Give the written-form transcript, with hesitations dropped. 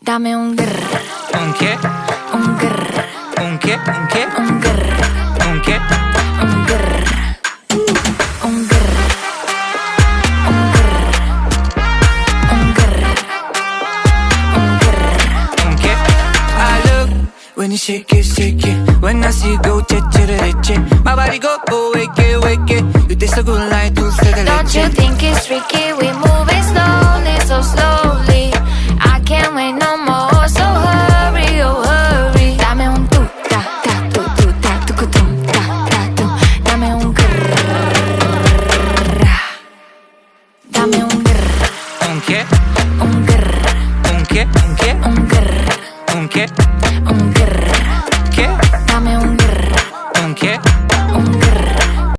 Dame un grr. ¿Un qué? Un grr. ¿Un qué? ¿Un qué? Un grr. ¿Un qué? Un grr. Un grr. Un grr. Un grr. Un grr. ¿Un qué? I look when you shake it. When I see you go, che. My body go, wake it. You taste so good like dulce de leche. Don't you think it's tricky